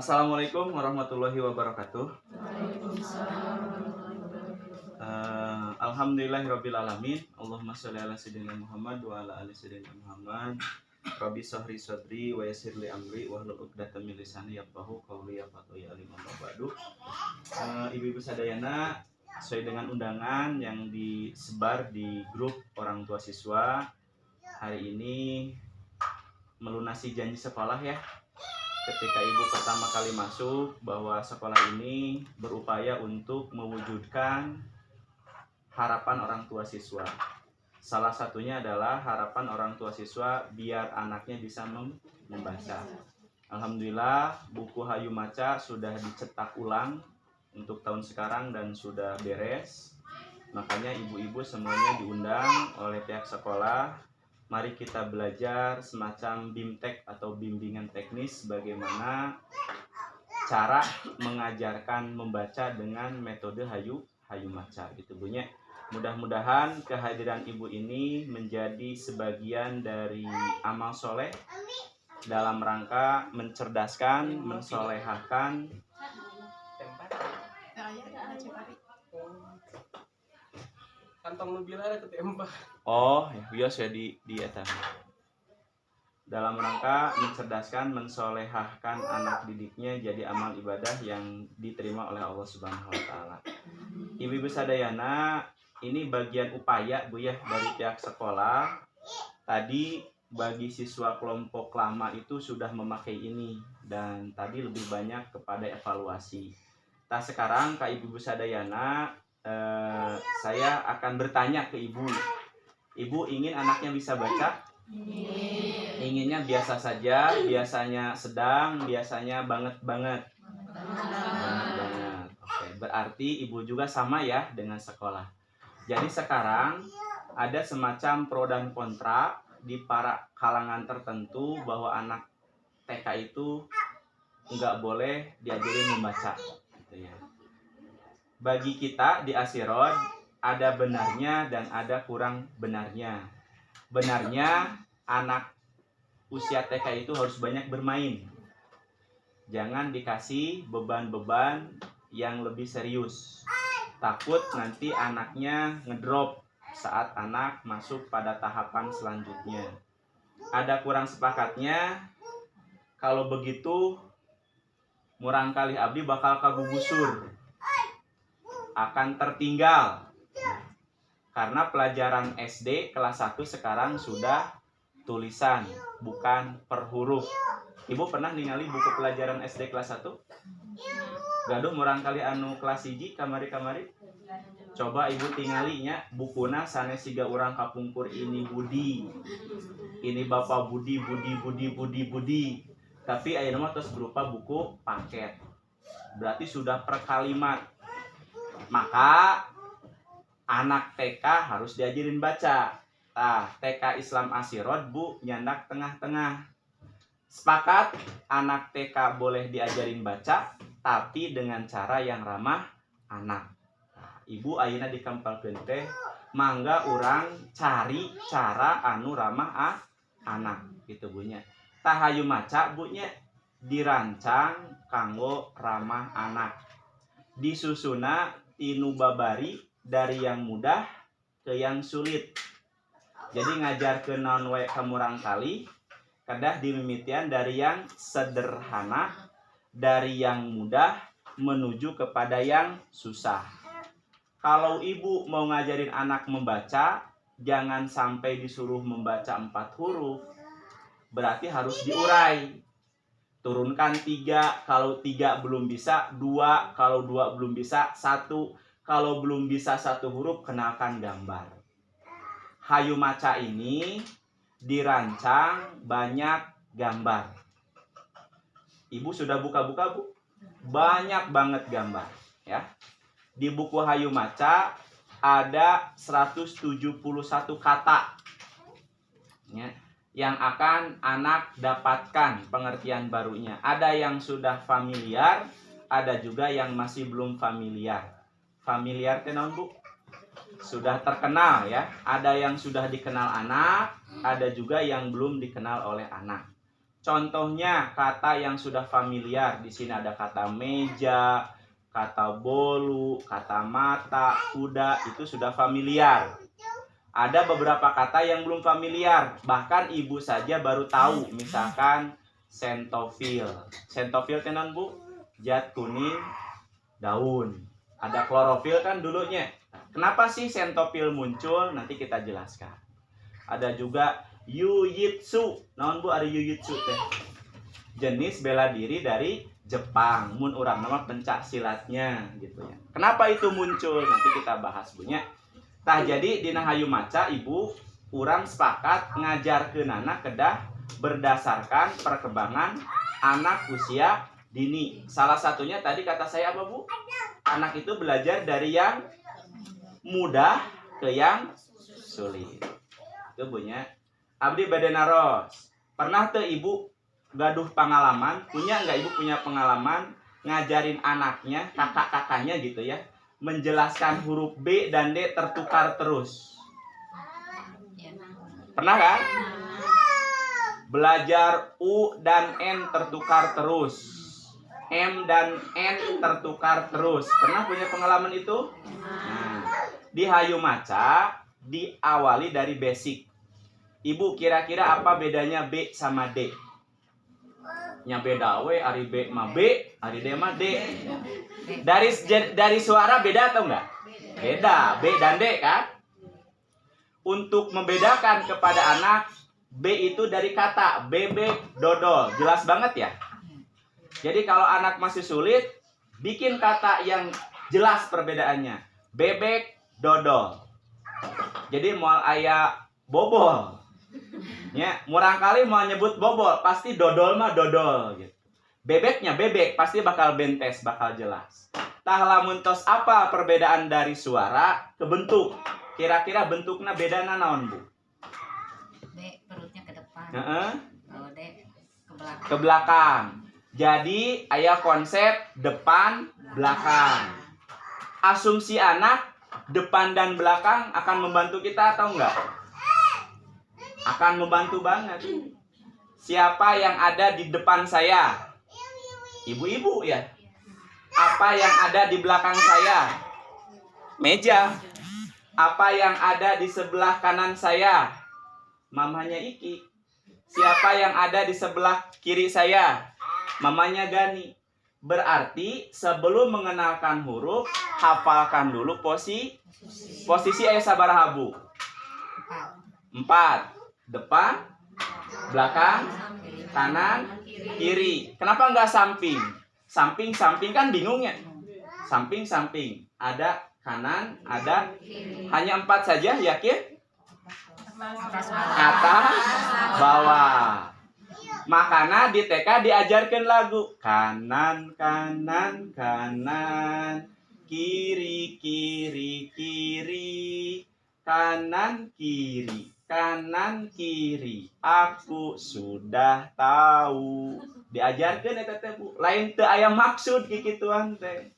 Assalamualaikum warahmatullahi wabarakatuh. Alhamdulillahirabbil alamin. Allahumma sholli ala sayyidina Muhammad wa ala ali sayyidina Muhammad. Rabbi sahri sadri wa yassir li amri wahlul 'uqdatam min lisani yafqahu qawli ya alim ba'du. Ibu-ibu sadayana, sesuai dengan undangan yang disebar di grup orang tua siswa, hari ini melunasi janji sekolah ya. Ketika ibu pertama kali masuk, bahwa sekolah ini berupaya untuk mewujudkan harapan orang tua siswa. Salah satunya adalah harapan orang tua siswa biar anaknya bisa membaca. Alhamdulillah, buku Hayu Maca sudah dicetak ulang untuk tahun sekarang dan sudah beres. Makanya ibu-ibu semuanya diundang oleh pihak sekolah. Mari kita belajar semacam BIMTEK atau bimbingan teknis bagaimana cara mengajarkan membaca dengan metode Hayu Maca gitu Bunya. Mudah-mudahan kehadiran ibu ini menjadi sebagian dari amal soleh dalam rangka mencerdaskan, mensolehahkan kantong nu bila ada ketembak. Oh, ya biasa di eta. Dalam rangka mencerdaskan, mensolehahkan anak didiknya jadi amal ibadah yang diterima oleh Allah Subhanahu wa taala. Ibu-ibu sadayana, ini bagian upaya Bu ya dari pihak sekolah. Tadi bagi siswa kelompok lama itu sudah memakai ini dan tadi lebih banyak kepada evaluasi. Nah, sekarang Kak Ibu-ibu sadayana, saya akan bertanya ke ibu. Ibu ingin anaknya bisa baca? Inginnya biasa saja, biasanya sedang, biasanya banget. Oke, berarti ibu juga sama ya dengan sekolah. Jadi sekarang ada semacam pro dan kontra di para kalangan tertentu bahwa anak TK itu nggak boleh diajarin membaca. Gitu ya. Bagi kita di Asirod ada benarnya dan ada kurang benarnya. Benarnya anak usia TK itu harus banyak bermain. Jangan dikasih beban-beban yang lebih serius. Takut nanti anaknya ngedrop saat anak masuk pada tahapan selanjutnya. Ada kurang sepakatnya, kalau begitu murang kali abdi bakal kagugusur, akan tertinggal. Karena pelajaran SD kelas 1 sekarang sudah tulisan, bukan per huruf. Ibu pernah ningali buku pelajaran SD kelas 1? Gaduh murang kali anu kelas 1 kamari-kamari. Coba ibu tinggalinya bukuna sanes siga urang kapungkur ini Budi. Ini Bapak Budi. Tapi ayeuna mah tos berupa buku paket. Berarti sudah per kalimat. Maka anak TK harus diajarin baca. TK Islam Asirod Bu nyandak tengah-tengah. Sepakat anak TK boleh diajarin baca, tapi dengan cara yang ramah anak. Ibu ayeuna dikampalkeun teh mangga urang cari cara anu ramah anak gitu Bunya. Hayu Maca Bunya dirancang kanggo ramah anak. Disusuna tinu babari dari yang mudah ke yang sulit. Jadi ngajar ke naon wae kamurang kali, kedah dimimitian dari yang sederhana, dari yang mudah menuju kepada yang susah. Kalau ibu mau ngajarin anak membaca, jangan sampai disuruh membaca 4 huruf. Berarti harus diurai. Turunkan 3, kalau 3 belum bisa 2, kalau 2 belum bisa 1, kalau belum bisa 1 huruf kenalkan gambar. Hayu Maca ini dirancang banyak gambar. Ibu sudah buka-buka Bu? Banyak banget gambar ya. Di buku Hayu Maca ada 171 kata ya, yang akan anak dapatkan pengertian barunya. Ada yang sudah familiar, ada juga yang masih belum familiar. Familiar teh naon Bu? Sudah terkenal ya. Ada yang sudah dikenal anak, ada juga yang belum dikenal oleh anak. Contohnya kata yang sudah familiar. Di sini ada kata meja, kata bolu, kata mata, kuda, itu sudah familiar. Ada beberapa kata yang belum familiar, bahkan ibu saja baru tahu. Misalkan sentofil. Sentofil tenan bu, zat kuning daun. Ada klorofil kan dulunya. Kenapa sih sentofil muncul? Nanti kita jelaskan. Ada juga yujitsu. Naon bu, ada yujitsu teh. Jenis bela diri dari Jepang. Mun urang nama pencak silatnya gitu ya. Kenapa itu muncul? Nanti kita bahas punya. Tah jadi dina hayu maca ibu urang sepakat ngajarkeunana kedah berdasarkan perkembangan anak usia dini. Salah satunya tadi kata saya apa bu? Anak itu belajar dari yang mudah ke yang sulit. Itu punya. Abdi bade naros. Pernah tuh ibu gaduh pengalaman? Punya nggak ibu punya pengalaman ngajarin anaknya, kakak-kakaknya gitu ya, menjelaskan huruf B dan D tertukar terus? Pernah kan? Belajar U dan N tertukar terus, M dan N tertukar terus. Pernah punya pengalaman itu? Nah, di hayu maca diawali dari basic. Ibu kira-kira apa bedanya B sama D? Nya beda we, ari B mah B, ari D mah D. Dari suara beda atau enggak? Beda, B dan D kan? Untuk membedakan kepada anak, B itu dari kata bebek, dodol. Jelas banget ya? Jadi kalau anak masih sulit, bikin kata yang jelas perbedaannya. Bebek, dodol. Jadi moal aya bobol. Ya, murang kali mau nyebut bobol, pasti dodol mah dodol gitu. Bebeknya bebek, pasti bakal bentes, bakal jelas. Tah lamun tos apa perbedaan dari suara ke bentuk? Kira-kira bentuknya beda naon bu? B perutnya ke depan. Kalau D ke belakang. Ke belakang. Jadi aya konsep depan belakang. Asumsi anak depan dan belakang akan membantu kita atau enggak? Akan membantu banget. Siapa yang ada di depan saya? Ibu-ibu ya. Apa yang ada di belakang saya? Meja. Apa yang ada di sebelah kanan saya? Mamanya Iki. Siapa yang ada di sebelah kiri saya? Mamanya Gani. Berarti sebelum mengenalkan huruf, hafalkan dulu posisi aya sabaraha bu? 4. Depan, belakang, kanan, kiri. Kenapa enggak samping? Samping kan bingung ya. Samping. Ada kanan, ada hanya 4 saja, yakin? Atas, bawah. Makanya di TK diajarkan lagu kanan, kiri, kanan, kiri. Aku sudah tahu. Diajarkan eta teh Bu. Lain teu aya maksud kikituan teh.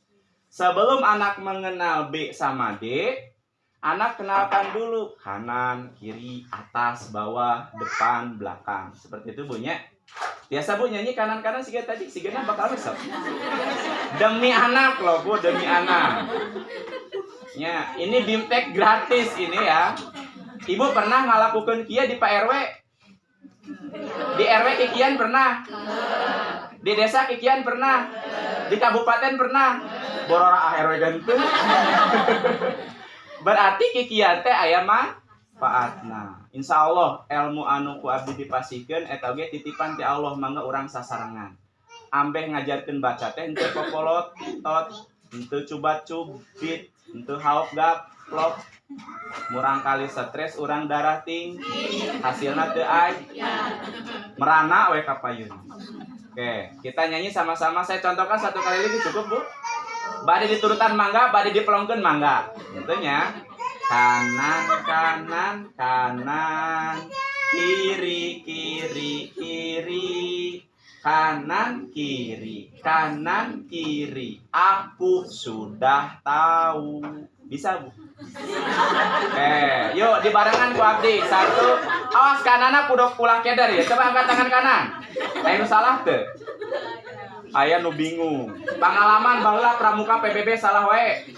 Sebelum anak mengenal B sama D, anak kenalkan dulu kanan, kiri, atas, bawah, depan, belakang. Seperti itu bunyinya. Biasa Bu nyanyi kanan-kanan siga tadi, sigana bakal resep. Demi anak loh Bu, demi anak. Ya, ini bimtek gratis ini ya. Ibu pernah ngalakukan kia di Pak RW? Di RW kikian pernah? Di desa kikian pernah? Di kabupaten pernah? Borora RW ganteng. Berarti kikian teh aya manfaatna. Insyaallah ilmu anu ku abdi dipasikeun eta ge titipan ti Allah, mangga urang sasarengan. Ambeh ngajarkeun baca teh henteu popolot tot, henteu cubat-cubit, henteu haop gaplok. Murang kali stres urang darah tinggi, hasilna teu aya. Merana we ka payun. Oke, kita nyanyi sama-sama. Saya contohkan 1 kali lagi cukup, Bu? Bade diturutan mangga, bade dipelongkeun mangga. Tentunya kanan, kiri, kanan, kiri. Aku sudah tahu. Bisa, Bu? Yuk dibarengan ku abdi. 1. Awas kanana pudok ulah keder ya. Coba angkat tangan kanan. Ayo salah teu. Aya nu bingung. Pengalaman baheula pramuka PBB salah wae.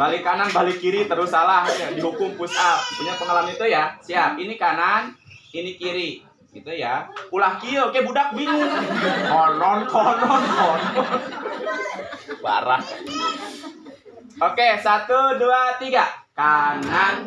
Balik kanan, balik kiri terus salah ya, dihukum push up. Punya pengalaman itu ya? Siap. Ini kanan, ini kiri. Gitu ya. Ulah kieu oke budak bingung. Konon. Parah. Oke, 1 2 3. Kanan,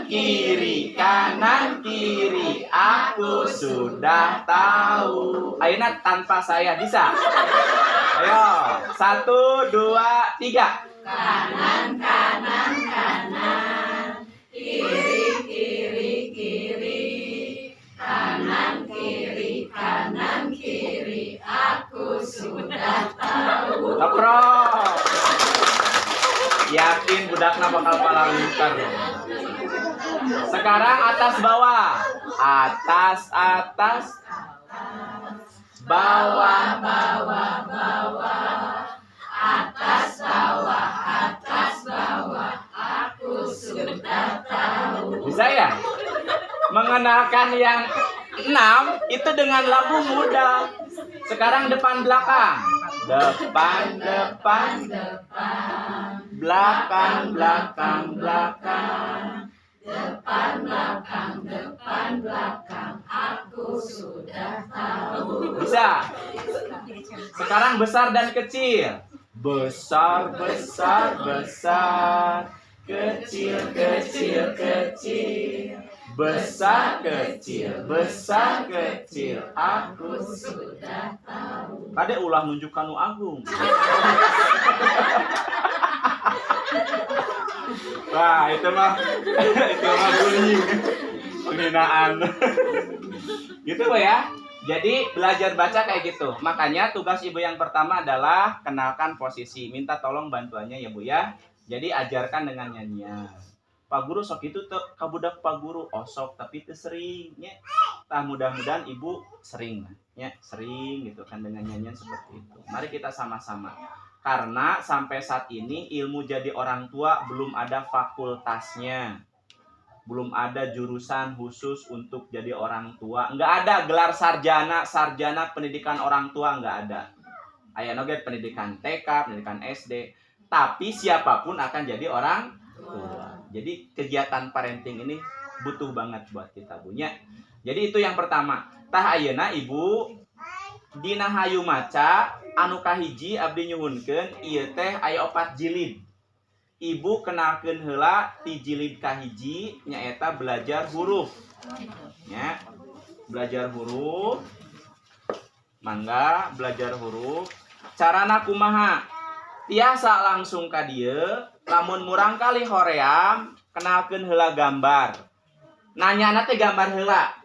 kiri, kanan, kiri, aku sudah tahu. Ayeuna tanpa saya bisa. Ayo, 1 2 3. Kanan, kiri, kanan, kiri, aku sudah tahu. Keprok. Yakin budakna bakal palangkar. Sekarang atas bawah. Atas, bawah, atas, bawah, aku sudah tahu. Bisa ya? Mengenalkan yang 6 itu dengan lagu mudah. Sekarang depan belakang. Depan, belakang. Depan, belakang, aku sudah tahu. Bisa. Sekarang besar dan kecil. Besar. Kecil. Besar, kecil, aku sudah tahu. Kade ulah nunjukkan nu agung. Wah, itu mah bullying. Penghinaan. Gitu, Bu ya. Jadi belajar baca kayak gitu. Makanya tugas Ibu yang pertama adalah kenalkan posisi. Minta tolong bantuannya ya, Bu ya. Jadi ajarkan dengan nyanyian. Pak Guru sok itu tuh kabudak Pak Guru osok tapi itu seringnya. Tah mudah-mudahan Ibu sering ya, sering gitu kan dengan nyanyian seperti itu. Mari kita sama-sama. Karena sampai saat ini ilmu jadi orang tua belum ada fakultasnya. Belum ada jurusan khusus untuk jadi orang tua. Enggak ada gelar sarjana pendidikan orang tua, enggak ada. Aya noget pendidikan TK, pendidikan SD. Tapi siapapun akan jadi orang tua. Jadi kegiatan parenting ini butuh banget buat kita, Bu nya. Jadi itu yang pertama. Tah ayeuna Ibu dina hayu maca anu kahiji abdi nyuhunkeun ieu teh aya 4 jilid. Ibu kenalkeun heula ti jilid kahiji nyaeta belajar huruf. Nya. Belajar huruf. Mangga belajar huruf. Carana kumaha? Tiasa langsung ka dieu, lamun murang kali hoream kenalkeun heula gambar. Nanyana teh gambar heula.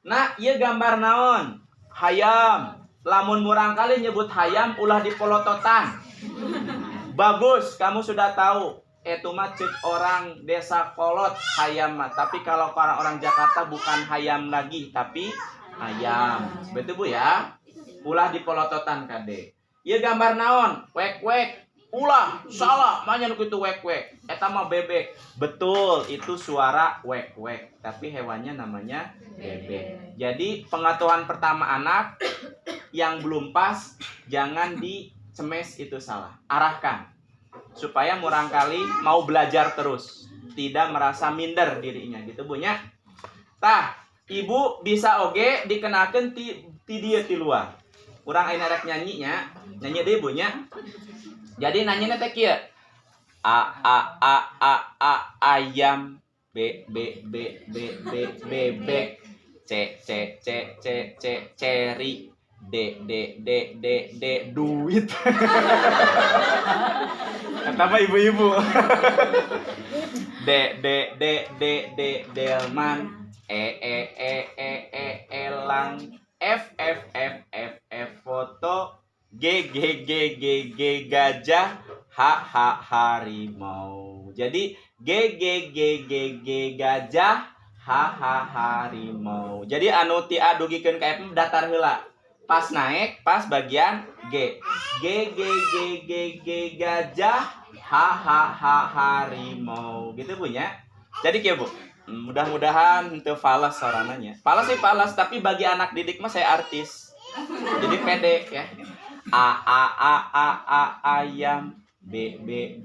Nah, ieu gambar naon? Hayam. Lamun murang kali nyebut hayam ulah dipolototan. Bagus, kamu sudah tahu. Itu mah cek orang desa kolot hayam mah. Tapi kalau orang Jakarta bukan hayam lagi, tapi ayam. Betul, Bu ya? Ulah dipolototan kade. Ieu gambar naon? Wek-wek. Ulah, salah, manya nu kitu wek-wek. Eta mah bebek. Betul, itu suara wek-wek, tapi hewannya namanya bebek. Jadi, pengetahuan pertama anak yang belum pas jangan dicemes itu salah. Arahkan supaya murangkali mau belajar terus, tidak merasa minder dirinya gitu, Bu nya. Tah, Ibu bisa oge dikenalkeun ti dieu ti luar. Urang ayeuna rek nyanyi nya. Nyanyi deui, Bu nya. Jadi nanyanya teh kieu. Ayam bebek ceri duit. Kata mah ibu-ibu. Delman elang F foto G gajah H harimau. Jadi G gajah H harimau. Jadi anu ti adugikeun ka F datar heula. pas naik pas bagian G. Gajah, harimau. Gitu Bu nya. Jadi kieu Bu. Mudah-mudahan teu falas sorananya. Falas sih falas, tapi bagi anak didik mah saya artis. Jadi pede ya. Ayam. Bebek.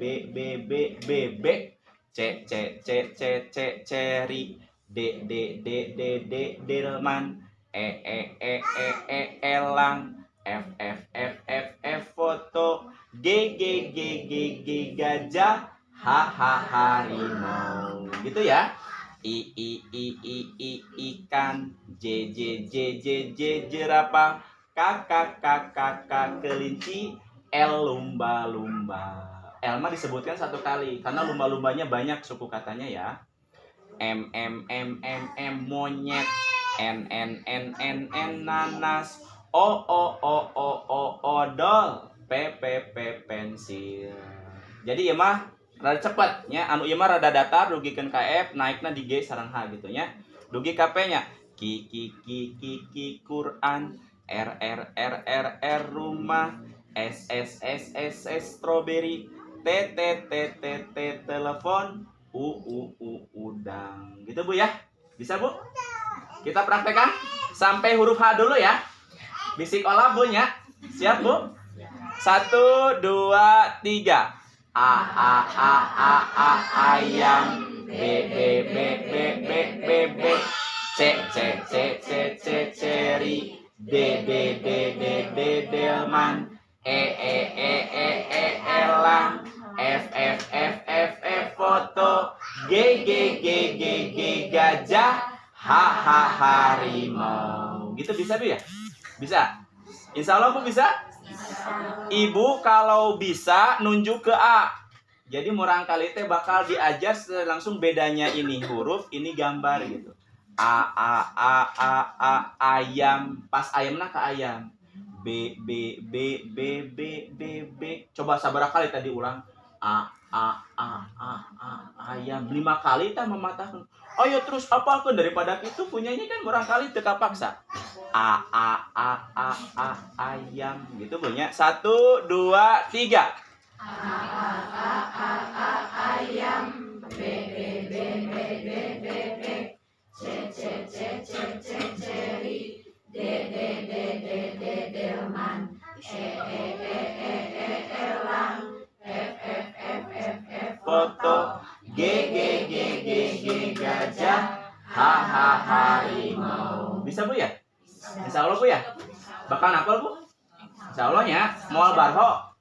Ceri. Delman. Elang. F foto. Gajah, harimau. Gitu ya. Ikan. J jerapah. Kakak kelinci. L lumba. L mah disebutkan satu kali karena lumba-lumbanya banyak suku katanya ya. M monyet. N nanas. O odol. P pensil. Jadi ya mah rada cepet nya, anu ieu mah rada datar dugikeun ka F, naikna di G sareng H gitu nya. Dugi ka P nya. Ki Quran. R rumah. S strawberry. T telepon. U udang. Gitu Bu ya. Bisa Bu? Kita praktekkan sampai huruf H dulu ya. Bisik olah Bu nya. Siap Bu? 1, 2, 3. Ayam. Bebek. Ceri. Delman. Elang. F foto. Gajah, harimau. Gitu bisa Bu ya? Bisa? Insya Allah Bu bisa? Ibu kalau bisa nunjuk ke A. Jadi murangkali teh bakal diajar langsung bedanya ini huruf, ini gambar gitu. Ayam, pas ayamna ke ayam. B. Coba sabaraha kali tadi ulang. Ayam 5 kali tah mematahkan. Ayo terus apalkan daripada itu punyanya kan murangkali teu kapaksa. Ayam gitu punya. 1, 2, 3. Ayam. Bebek. Ceri. Delman. Elang. F Foto. Gajah, harimau. Bisa Bu ya? Insya Allah Bu ya? Bakal napal Bu? Insya Allah ya. Moal barho.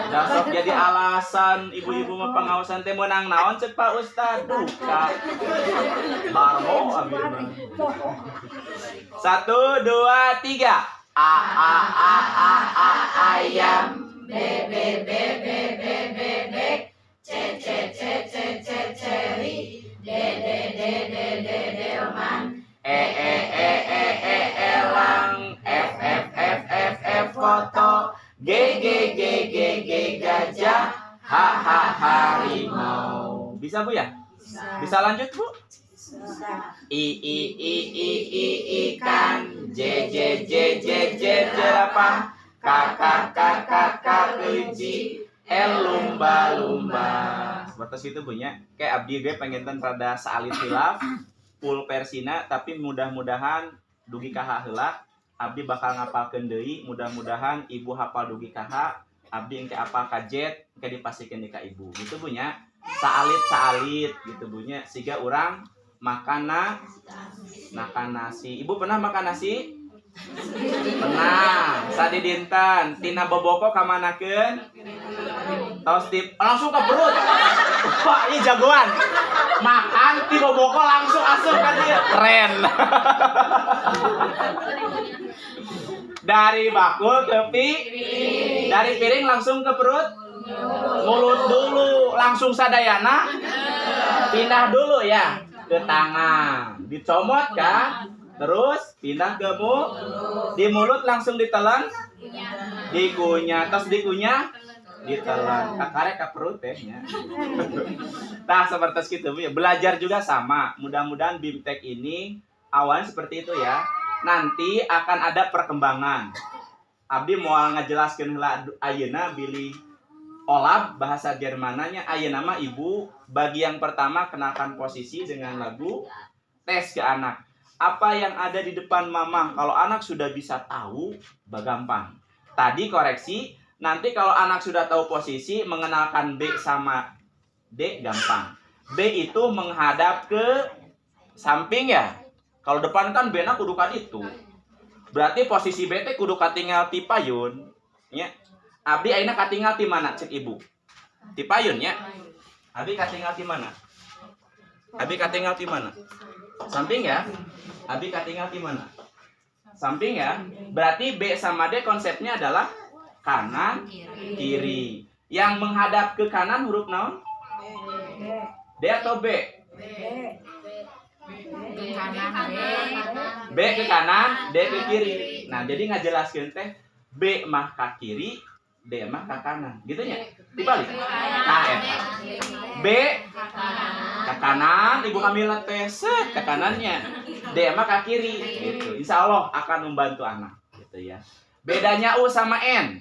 Dasok jadi alasan ibu-ibu mah pengawasan teh menang naon cek Pak Ustad. Duka. Barho ambil mah. 1, 2, 3. Ayam. Bebek. Ceri. Delman. Elang. F foto. Gajah, harimau. Bisa Bu ya? Bisa lanjut Bu? Ikan. J jerapah. Kakak kelinci. L lumba. Seperti itu Bu nya. Kayak abdi ge pengen rada saalit hilaf full versina tapi mudah-mudahan dugi ka heula abdi bakal ngapalkeun deui. Mudah-mudahan ibu hafal dugi ka abdi engke apal ka Z engke dipasikeun di ka ibu. Gitu Bu nya. Saalit gitu Bu nya. Siga urang makan nasi. Ibu pernah makan nasi? Pernah. Sadi dinten tina boboko ka manakeun? Tos tip langsung ke perut. Wah, ini jagoan. Makan ti boboko langsung asup ka dieu. Keren. Dari bakul ke piring. Dari piring langsung ke perut. Mulut dulu, langsung sadayana. Pindah dulu ya ke tangan. Dicomot kan? Terus pindah ke mulut. Di mulut langsung ditelan. Dikunyah, terus dikunyah ditelan. Kakare ke perut tehnya. Nah, seperti itu Bu ya. Belajar juga sama. Mudah-mudahan BIMTEK ini awalnya seperti itu ya. nanti akan ada perkembangan. Abdi mau ngajelaskeun heula ayeuna bilih olab bahasa Jermananya. Ayeuna mah ibu bagi yang pertama kenalkan posisi dengan lagu tes ke anak. Apa yang ada di depan mama, kalau anak sudah bisa tahu, gampang. Tadi koreksi, nanti kalau anak sudah tahu posisi, mengenalkan B sama D gampang. B itu menghadap ke samping ya. Kalau depan kan B na kudu ka ditu. Berarti posisi B teh kudu katinggal ti payun. Nya. Abdi ayeuna katinggal ti mana cek ibu? Ti payun nya. Abdi katinggal ti mana? Abdi katinggal ti mana? Samping ya. Abdi katinggal di mana? Samping ya. Berarti B sama D konsepnya adalah kanan, kiri. Yang menghadap ke kanan huruf naon? D atau B? B ke kanan, D ke kiri. Nah, jadi ngajelaskeun teh B mah ka kiri, D mah ka kanan. Gitu nya? Dibalik. Nah, eta. B ke kanan, Ibu Kamila teh ke kanannya. D mah ke kiri gitu. Insya Allah akan membantu anak gitu ya. Bedanya U sama N.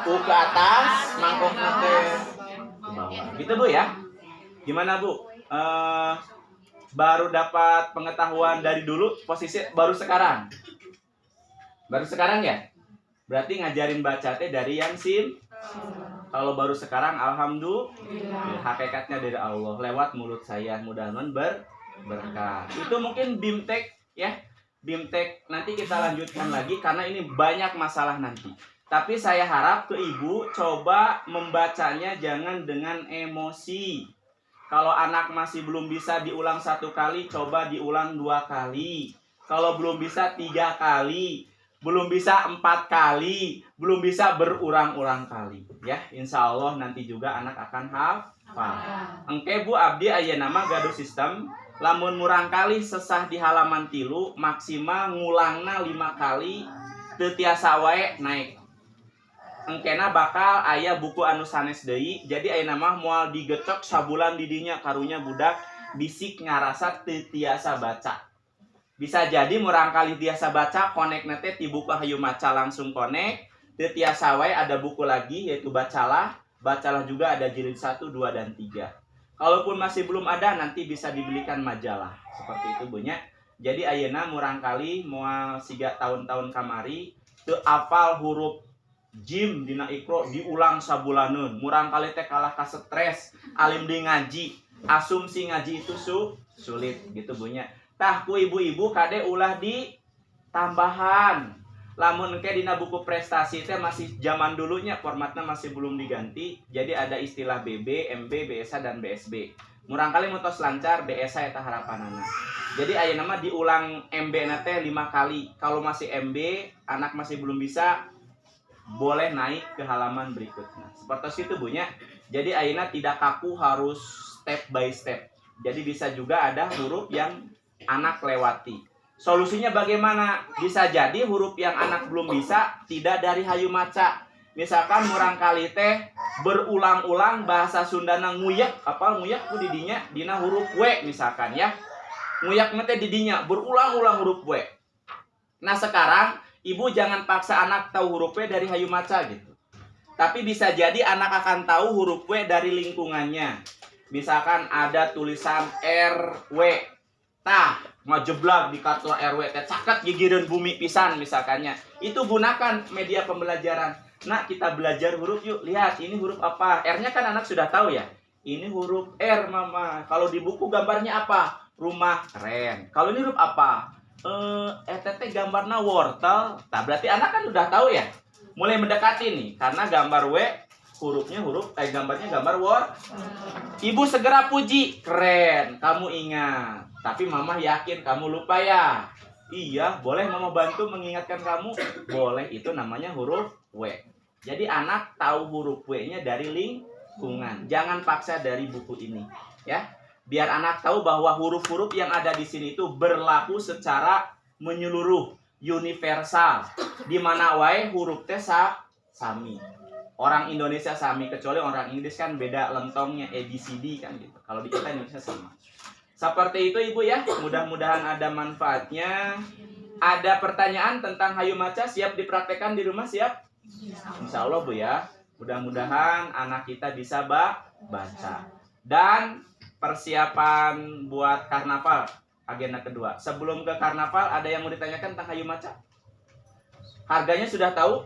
U ke atas, mangkoknya teh ke bawah. Gitu Bu ya. Gimana Bu? Baru dapat pengetahuan dari dulu, posisi baru sekarang. Baru sekarang ya? Berarti ngajarin baca teh dari yang kalau baru sekarang alhamdulillah hakikatnya dari Allah lewat mulut saya, mudah-mudahan berkah. Itu mungkin BIMTEK ya. BIMTEK nanti kita lanjutkan lagi karena ini banyak masalah nanti. Tapi saya harap ke ibu coba membacanya jangan dengan emosi. Kalau anak masih belum bisa diulang 1 kali, coba diulang 2 kali. Kalau belum bisa 3 kali, belum bisa 4 kali, belum bisa berulang-ulang kali. Ya, insya Allah nanti juga anak akan hafal. Engke Bu Abdi ayeuna mah gaduh sistem. Lamun murang kali sesah di halaman 3, maksimal ngulangna 5 kali, teu tiasa wae naik. Engkena bakal aya buku anu sanes deui. Jadi ayeuna mah moal digecok sabulan di dinya karunya budak bisik ngarasa teu tiasa baca. Bisa jadi murang kali tiasa baca konek teh ti buku hayu maca langsung konek. Teu tiasa wae ada buku lagi yaitu bacalah. Bacalah juga ada jilid 1, 2 dan 3. Kalaupun masih belum ada nanti bisa dibelikan majalah. Seperti itu bunya. Jadi ayeuna murang kali moal siga tahun-tahun kamari teu apal huruf jim dina Iqra diulang sabulaneun. Murang kali teh kalah ka stres, alim di ngaji. Asumsi ngaji itu sulit gitu bunya. Tah ku ibu-ibu kade ulah di tambahan. Lamun ke dina buku prestasi teh masih zaman dulunya formatnya masih belum diganti. Jadi ada istilah BB, MB, BSA dan BSB. Murang kali mutos lancar BSA eta harapanana. Jadi ayeuna mah diulang MB na teh 5 kali. Kalau masih MB, anak masih belum bisa, boleh naik ke halaman berikutnya. Seperti itu bunya. Jadi ayeuna tidak kaku, harus step by step. Jadi bisa juga ada huruf yang anak lewati. Solusinya bagaimana? Bisa jadi huruf yang anak belum bisa tidak dari hayu maca. Misalkan murang kali teh berulang-ulang bahasa Sundana nguyak, apa nguyak ku didinya dina huruf W misalkan ya. Nguyak teh didinya berulang-ulang huruf W. Nah sekarang ibu jangan paksa anak tahu huruf W dari hayu maca gitu. Tapi bisa jadi anak akan tahu huruf W dari lingkungannya. Misalkan ada tulisan RW. Tah, ngajeblak di kartu RW teh caket gigireun bumi pisan misalkannya. Itu gunakan media pembelajaran. Nah, kita belajar huruf yuk. Lihat, ini huruf apa? R-nya kan anak sudah tahu ya. Ini huruf R, Mama. Kalau di buku gambarnya apa? Rumah keren. Kalau ini huruf apa? Teh gambarnya wortel. Nah, berarti anak kan udah tahu ya. Mulai mendekati nih karena gambar W hurufnya gambarnya gambar wortel. Ibu segera puji, keren. Kamu ingat. Tapi Mama yakin kamu lupa ya. Iya, boleh Mama bantu mengingatkan kamu? Boleh, itu namanya huruf W. Jadi anak tahu huruf W-nya dari lingkungan. Jangan paksa dari buku ini, ya. Biar anak tahu bahwa huruf-huruf yang ada di sini itu berlaku secara menyeluruh, universal. Di mana wae huruf teh sami. Orang Indonesia sami, kecuali orang Inggris kan beda lentongnya ABCD kan gitu. Kalau di kita Indonesia sama. Seperti itu Ibu ya. Mudah-mudahan ada manfaatnya. Ada pertanyaan tentang Hayu Maca siap dipraktekkan di rumah, siap? Insya Allah Bu ya. Mudah-mudahan anak kita bisa baca. Dan persiapan buat karnaval agenda kedua. Sebelum ke karnaval ada yang mau ditanyakan tentang Hayu Maca? Harganya sudah tahu?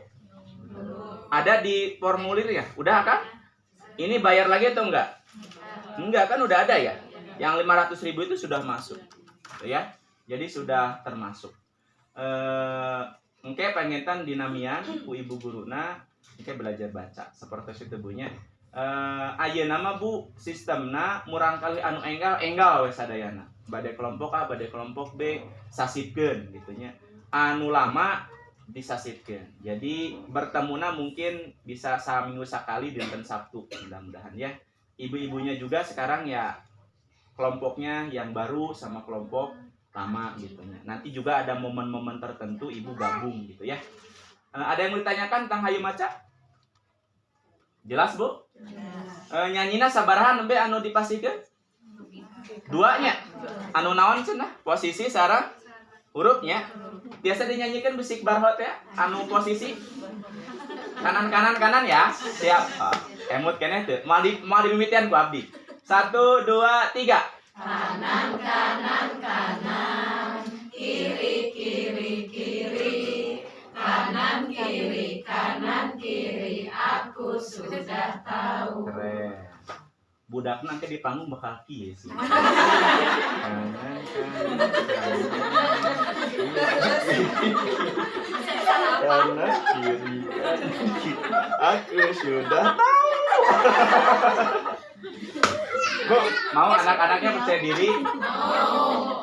Ada di formulir ya? Udah kan? Ini bayar lagi atau enggak? Enggak kan udah ada ya? Yang 500.000 itu sudah masuk. Ya. Jadi sudah termasuk. Engke pengetan dinamian ku ibu guruna engke belajar baca seperti itu bunya. Ayeuna mah Bu sistemna murang kali anu enggal we sadayana. Bade kelompok A, bade kelompok B sasipkeun gitu nya. Anu lama disasipkeun. Jadi bertemuna mungkin bisa saminggu sakali dinten Sabtu mudah-mudahan ya. Ibu-ibunya juga sekarang ya kelompoknya yang baru sama kelompok lama gitu ya. Nanti juga ada momen-momen tertentu ibu gabung gitu ya. Ada yang mau ditanyakan tentang Hayu Maca? Jelas Bu? Nyanyina sabaraha nembe anu dipasikeun? Duanya. Anu naon cenah? Posisi sareng hurufnya. Biasa dinyanyikan bisik barhot ya. Anu posisi kanan ya. Siap. Emut keneh teu. Mau dimimitian ku abdi. 1 2 3. Kanan, kanan, kanan, kiri, kiri, kiri, kanan, kiri, aku sudah tahu. Keren. Budak nanti di panggung bakal kieu sih. Kanan, kiri, aku sudah tahu. Bu, mau anak-anaknya percaya diri?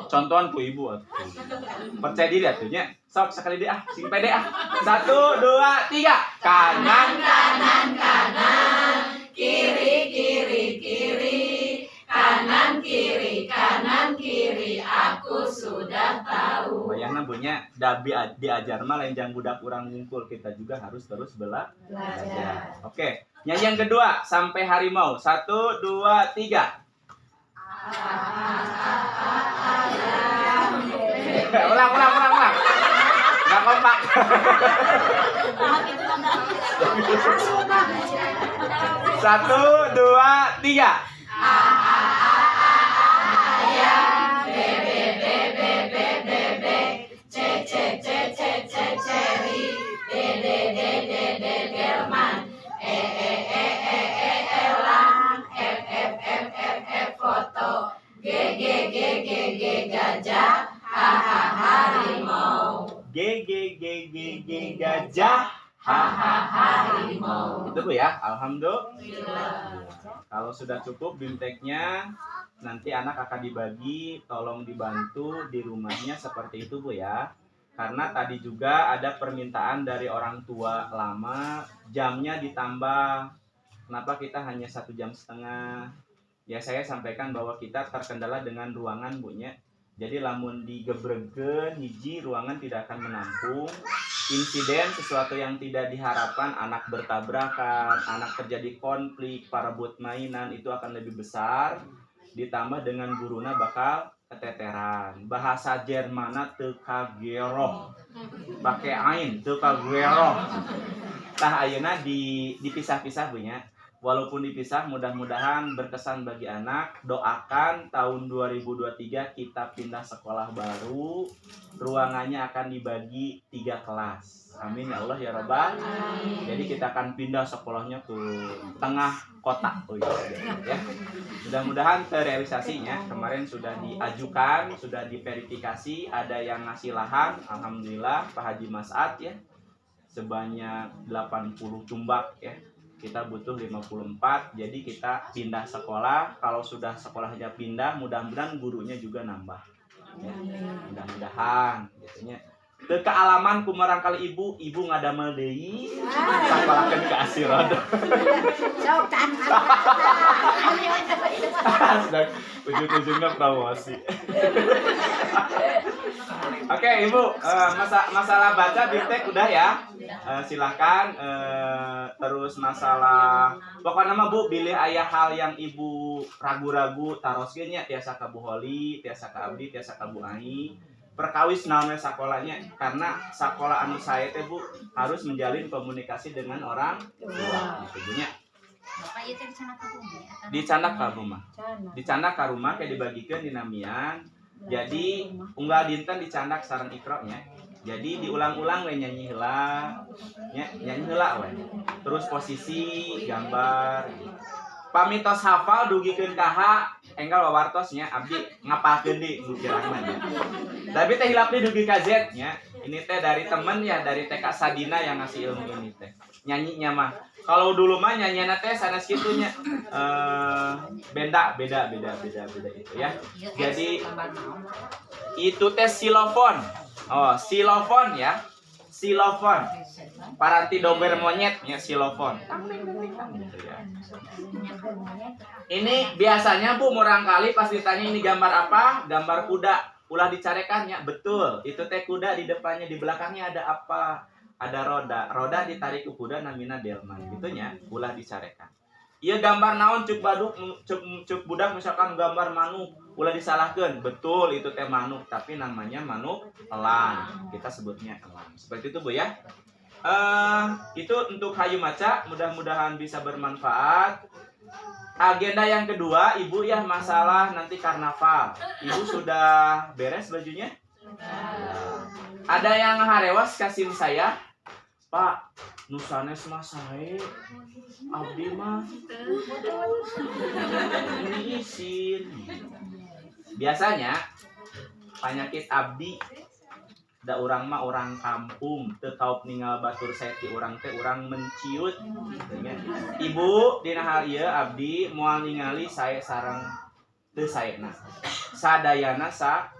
Contohan ku ibu atuh. Percaya diri atuhnya. Sok sekali deh sing pede 1 2 3. Kanan, Kanan, kanan, kiri, kiri, kiri, kanan, kiri, aku sudah tahu. bayangna bunya dabi diajar mah lain jang budak urang ngungkul, kita juga harus terus belajar. Oke, nyanyi yang kedua sampai harimau. 1 2 3. ulang. Nggak kompak. 1 2 3. Gajah, harimau. G gajah. Harimau. Itu Bu ya. Alhamdulillah. Kalau sudah cukup bimteknya, nanti anak akan dibagi, tolong dibantu di rumahnya seperti itu Bu ya. Karena tadi juga ada permintaan dari orang tua lama, jamnya ditambah. Kenapa kita hanya 1,5 jam? Ya saya sampaikan bahwa kita terkendala dengan ruangan bunya. Jadi lamun digebregen hiji ruangan tidak akan menampung insiden sesuatu yang tidak diharapkan, anak bertabrakan, anak terjadi konflik, parebut mainan itu akan lebih besar. Ditambah dengan guruna bakal keteteran. Bahasa Jermana teu kageroh. Pakai ain teu kageroh. Tah ayeuna dipisah-pisah punya. Walaupun dipisah, mudah-mudahan berkesan bagi anak. Doakan tahun 2023 kita pindah sekolah baru. Ruangannya akan dibagi 3 kelas. Amin ya Allah ya Rabbal. Jadi kita akan pindah sekolahnya ke tengah kota. Oh iya, ya. Mudah-mudahan terrealisasinya. Kemarin sudah diajukan, sudah diverifikasi. Ada yang ngasih lahan. Alhamdulillah Pak Haji Mas'ad ya. Sebanyak 80 tumbak ya. Kita butuh 54, jadi kita pindah sekolah. Kalau sudah sekolahnya pindah, mudah-mudahan gurunya juga nambah ya. Mudah-mudahan gitu nya. teu kealaman kumarang kali ibu ngadamel deui sakolahkeun ka Asirodo. Sok kan. Sedang ujung-ujungnya promosi. Oke, Ibu, masalah baca bibtek udah ya. Silahkan. Terus masalah pokoknya mah Bu, pilih aya hal yang Ibu ragu-ragu taroskeun nya tiasa ka Bu Holi, tiasa ka Abdi, tiasa ka Bu Ai. Perkawis naon sakolahnya karena sakola anu saya teh Bu harus menjalin komunikasi dengan orang tua gitu nya. Bapak ieu teh dicanak ka rumah. Dicanak ka rumah. Dicanak ka rumah kayak dibagikeun dinamian. Jadi unggal dinten dicanak sareng ikronya. Jadi diulang-ulang we nyanyi heula. Nyanyi heula we. Terus posisi gambar. Pamitos hafal dugikeun ka ha, enggal wawartos nya abdi ngapalkeun di gerangan. Tapi teh hilap di dugi ka Z nya. Ini teh dari temen ya, dari TK Sadina yang ngasih ilmu ini teh. Nyanyinya mah kalau dulu mah nyanyiana teh sanes kitunya beda itu ya. Jadi itu teh silofon. Oh, silofon ya. Silofon. Paranti dober monyet ya silofon. Gitu ya. Ini biasanya Bu murang kali pas ditanya ini gambar apa? Gambar kuda. Ulah dicarekannya, betul. Itu teh kuda di depannya, di belakangnya ada apa? Ada roda ditarik ke kuda namina delman gitunya, ulah dicarekan. Ieu gambar naon cuk baduk cuk budak misalkan gambar manuk, ulah disalahkeun. Betul itu teh manuk, tapi namanya manuk elang. Kita sebutnya elang. Seperti itu Bu ya. Itu untuk hayu maca, mudah-mudahan bisa bermanfaat. Agenda yang kedua, Ibu ya masalah nanti karnaval. Ibu sudah beres bajunya? Ada yang harewas kasih saya, Pak, nusanes mah sae, abdi mah ini isin. Biasanya penyakit abdi, da urang mah orang kampung, teu kaup ningal batur seti urang teh urang menciut. Ibu dina hal ieu abdi moal ningali sae sareng teu saena. Sadayana sa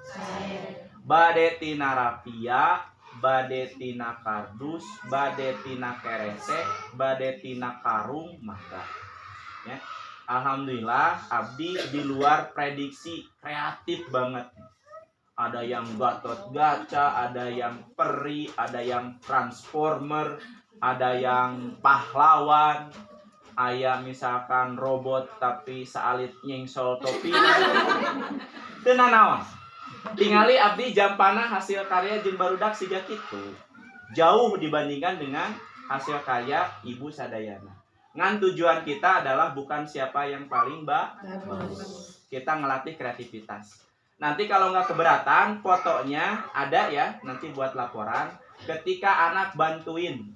bade tina rapia, bade tina kardus, bade tina kerese, bade tina karung maka. Ya. Alhamdulillah abdi di luar prediksi, kreatif banget. Ada yang Gatot Gaca, ada yang peri, ada yang transformer, ada yang pahlawan, aya misalkan robot tapi saalit nyengsol topi. Teu nanaon. Tingali abdi jampana hasil karya jeung barudak siga kitu. Jauh dibandingkan dengan hasil karya Ibu Sadayana. Ngan tujuan kita adalah bukan siapa yang paling bagus. Kita ngelatih kreativitas. Nanti kalau nggak keberatan, fotonya ada ya, nanti buat laporan. Ketika anak bantuin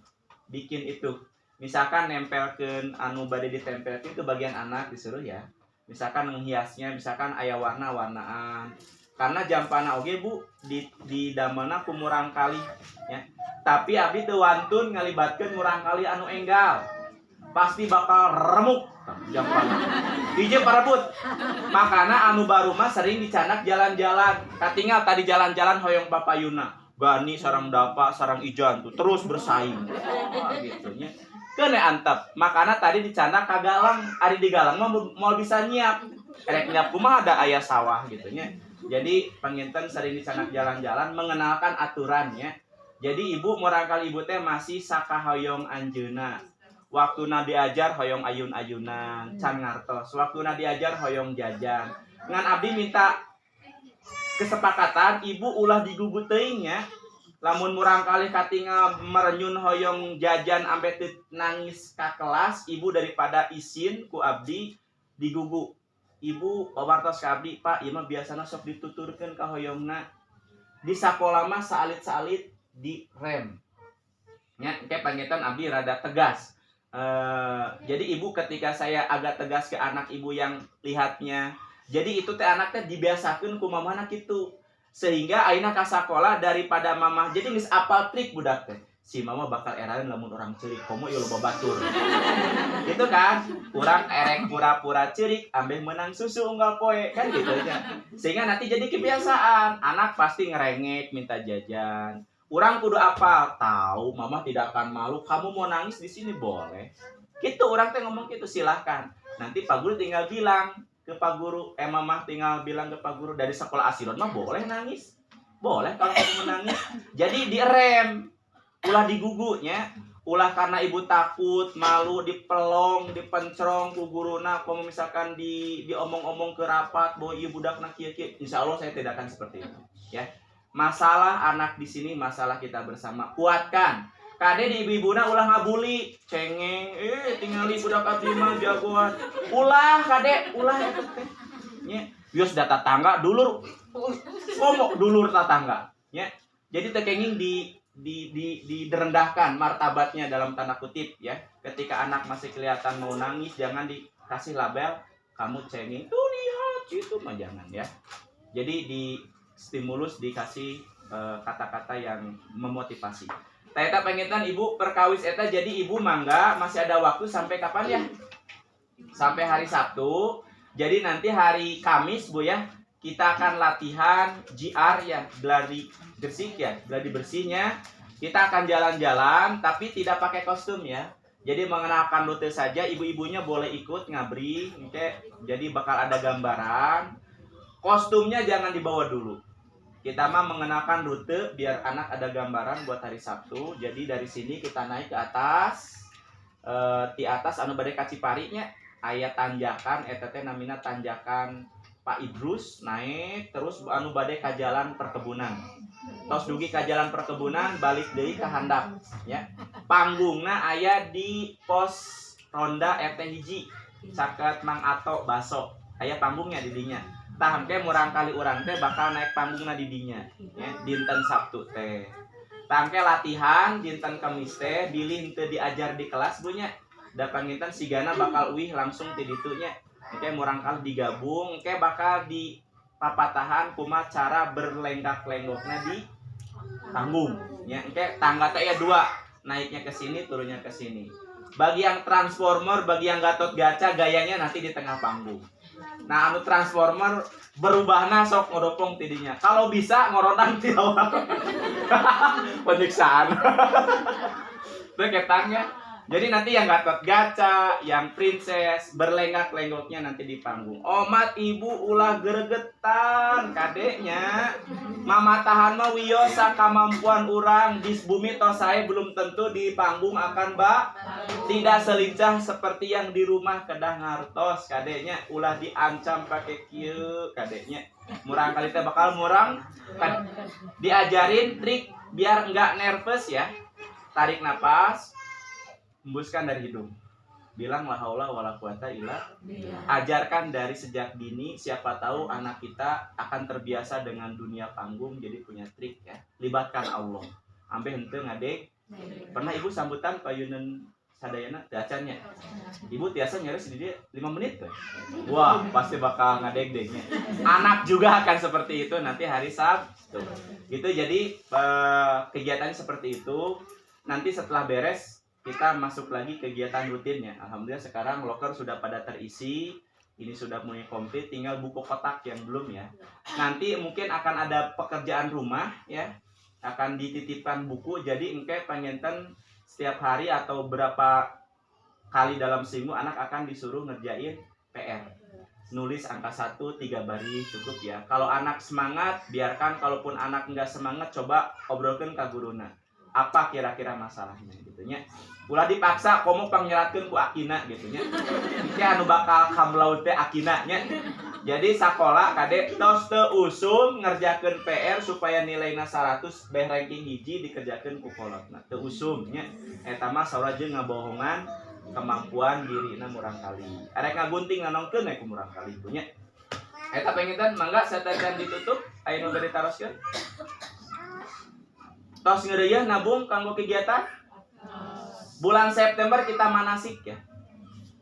bikin itu, misalkan nempelkan anu bade ditempelkan itu bagian anak disuruh ya. Misalkan menghiasnya, misalkan aya warna-warnaan. Karena jampana oge Bu di damelna ku murang kali ya. Tapi abdi teu wantun ngalibatkeun murang kali anu enggal. Pasti bakal remuk jampana. Hiji parebut. Makana anu baru mah sering dicanak jalan-jalan. Katingal tadi jalan-jalan hoyong papayuna. Gani sareng dapa sareng ijan tuh terus bersaing. Gitu nya. Kene antep. Makana tadi dicanak ka galang, ari di galang mah mau bisa nyiap. Erek nyiap kumaha ada aya sawah gitu nya. Jadi panginten sering dicanak jalan-jalan mengenalkan aturannya. Jadi Ibu murangkali Ibu teh masih sakahoyong anjeuna. Waktuna diajar hoyong ayun-ayunan, can ngartos. Waktuna diajar hoyong jajan. Ngan abdi minta kesepakatan Ibu ulah digugu teuing nya. Lamun murang kali katingal merenyun hoyong jajan ampe teu nangis ka kelas, Ibu daripada isin ku abdi digugu. Ibu pawartos ka abdi, Pak, ieu mah biasana sok dituturkeun ka hoyongna. Di sakola mah saalit-saalit di rem. Nya engke pangitan abdi rada tegas. Jadi Ibu ketika saya agak tegas ke anak Ibu yang lihatnya, jadi itu teh anak teh dibiasakeun ku mamana kitu. Sehingga ayeuna ka sakola daripada mamah jadi geus apal trik budak teh. Si mama bakal eraeun lamun urang ceurik, komo ieu loba batur. Gitu kan? Urang erek pura-pura ceurik ambe menang susu unggal poe, kan gitu aja. Sehingga nanti jadi kebiasaan, anak pasti ngerengek minta jajan. Orang kudu apa? Tahu, mama tidak akan malu. Kamu mau nangis di sini boleh. Gitu orang teh ngomong gitu, silahkan. Nanti Pak Guru tinggal bilang ke Pak Guru, mama tinggal bilang ke Pak Guru dari sekolah Asilon mah boleh nangis. Boleh kalau kamu menangis. Jadi direm, ulah digugunya, ulah karena ibu takut, malu, dipelong, dipencerong ku guruna, kamu misalkan diomong-omong ke rapat bahwa ieu budakna kieu-kieu. Insya Allah saya tidak akan seperti itu, ya. Masalah anak di sini masalah kita bersama. Kuatkan. Kade di ibu-ibuna ulah ngabuli, cengeng, tinggali budak abdi mah jagoan. Ulah kade, ulah eta teh. Nya, bios data tangga dulur. Ngomong dulur tetangga, ya. Jadi tekenging direndahkan martabatnya dalam tanda kutip, ya. Ketika anak masih kelihatan mau nangis jangan dikasih label kamu cengeng. Tuh lihat itu mah jangan, ya. Jadi di stimulus dikasih kata-kata yang memotivasi. Eta pengetan ibu perkawis eta jadi ibu mangga masih ada waktu sampai kapan ya? Sampai hari Sabtu. Jadi nanti hari Kamis Bu ya, kita akan latihan GR ya, gladi bersih ya, gladi bersihnya. Kita akan jalan-jalan tapi tidak pakai kostum ya. Jadi mengenakan lute saja, ibu-ibunya boleh ikut ngabri, oke. Jadi bakal ada gambaran. Kostumnya jangan dibawa dulu. Kita mah mengenakan rute biar anak ada gambaran buat hari Sabtu. Jadi dari sini kita naik ke atas. Di atas anu bade ka Cipari nya aya tanjakan eta teh namina tanjakan Pak Idrus, naik terus anu bade ka jalan perkebunan. Tos dugi ka jalan perkebunan balik deui ka handap ya. Panggungna aya di pos ronda RT hiji. Caket Mang Ato Baso. Aya panggungnya di dinya. Tah teh murang kali urang teh bakal naik panggungna di dinya ya, dinten Sabtu teh. Tangke latihan dinten Kamis teh bilih teu diajar di kelas Bu nya. Da panginten sigana bakal uih langsung ti ditu nya. Engke murang kali digabung, engke bakal di papatahan kumaha cara berlenggak-lenggokna di panggung nya. Engke tangga teh aya 2, naiknya ke sini, turunnya ke sini. Bagi yang transformer, bagi yang Gatot Gaca gayanya nanti di tengah panggung. Nah, anu transformer berubahna sok ngodopong tidinya. Kalau bisa ngoronan ti awal. Penyiksaan. Itu ketangnya. Jadi nanti yang Gatot Gaca, yang princess berlenggak-lenggoknya nanti di panggung. Omat ibu ulah gregetan kadeknya. Mama tahan mah wiyosa kemampuan urang di bumi tos saya belum tentu di panggung akan tidak selincah seperti yang di rumah kedah ngartos kadeknya ulah diancam pakai kieu kadeknya. Murang kali teh bakal murang kan diajarin trik biar enggak nervous ya. Tarik napas, hembuskan dari hidung. Bilang la haula wala quwata illa billah. Ajarkan dari sejak dini, siapa tahu anak kita akan terbiasa dengan dunia panggung jadi punya trik ya. Libatkan Allah. Ampe henteu ngadeg. Pernah ibu sambutan payunan sadayana gacanya. Ibu tiasa nyaris di dia 5 menit tuh. Wah, pasti bakal ngadeg-degnya. Anak juga akan seperti itu nanti hari Sabtu. Gitu jadi kegiatannya seperti itu. Nanti setelah beres kita masuk lagi kegiatan rutinnya. Alhamdulillah sekarang loker sudah pada terisi. Ini sudah mulai komplit, tinggal buku kotak yang belum ya. Nanti mungkin akan ada pekerjaan rumah ya. Akan dititipkan buku, jadi engke pangenten setiap hari atau berapa kali dalam seminggu anak akan disuruh ngerjain PR. Nulis angka 1 3 baris cukup ya. Kalau anak semangat, biarkan. Kalaupun anak enggak semangat, coba obrolkan ke guruna. Apa kira-kira masalahnya gitu nya. Ulah dipaksa komo pangnyeratkeun ku akina gitu nya. Iki anu bakal kamlaut teh akina nya. Jadi sakola kade tos teu usum ngerjakeun PR supaya nilainya 100 beh ranking hiji dikerjakeun ku kolotna. Teu usum nya. Eta mah saura jeung ngabohongan kemampuan dirina murang kali. Arek ngagunting nanongkeun we ku murang kali itu nya. Eta penginten mangga satecan ditutup aya nu bade taroskeun. Tos ngeureuyeuh nabung kanggo kegiatan. Bulan September kita manasik ya.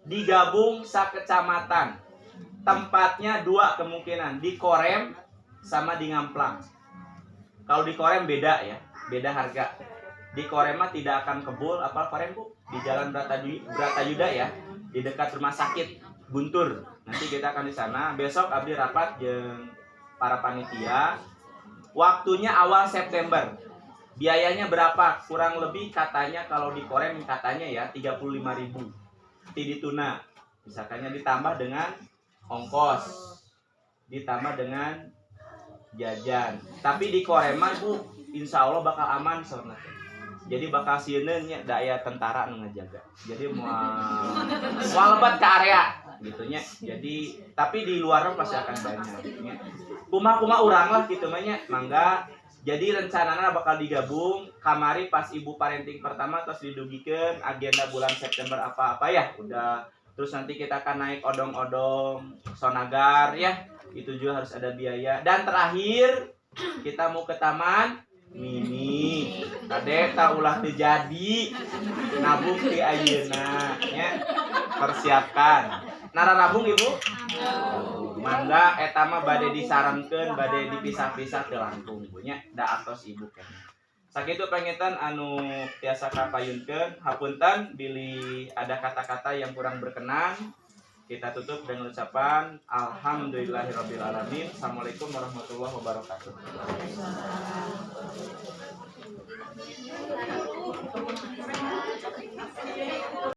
Digabung sakecamatan. Tempatnya 2 kemungkinan, di Korem sama di Ngamplang. Kalau di Korem beda ya, beda harga. Di Korem mah tidak akan kebul, apa Korem Bu? Di Jalan Bratayuda ya, di dekat rumah sakit Guntur. Nanti kita akan di sana. Besok abdi rapat jeung para panitia. Waktunya awal September. Biayanya berapa? Kurang lebih katanya kalau di Korem katanya ya 35.000 di tuna. Misalkannya ditambah dengan ongkos, ditambah dengan jajan. Tapi di Korem mah Bu, insya Allah bakal aman soalnya. Jadi bakal sieunnya daya tentara nu ngajaga. Jadi mau lebat ke area gitunya. Jadi tapi di luar pasti akan banyak. Kuma urang lah gitu mah nya. Mangga. Jadi rencananya bakal digabung kamari pas ibu parenting pertama terus didugikeun agenda bulan September apa-apa ya udah. Terus nanti kita akan naik odong-odong sonagar ya, itu juga harus ada biaya. Dan terakhir kita mau ke taman mini. Kade tak ulah terjadi nabung di ayeuna ya. Persiapkan. Nara nabung Ibu? Mangga eta mah bade disarankeun bade dipisah-pisah teu langkung punya da atos ibu kan. Sakitu pengetan anu tiasa kapayunkeun, hapunten bilih ada kata-kata yang kurang berkenan. Kita tutup dengan ucapan alhamdulillahirabbil alamin. Assalamualaikum warahmatullahi wabarakatuh.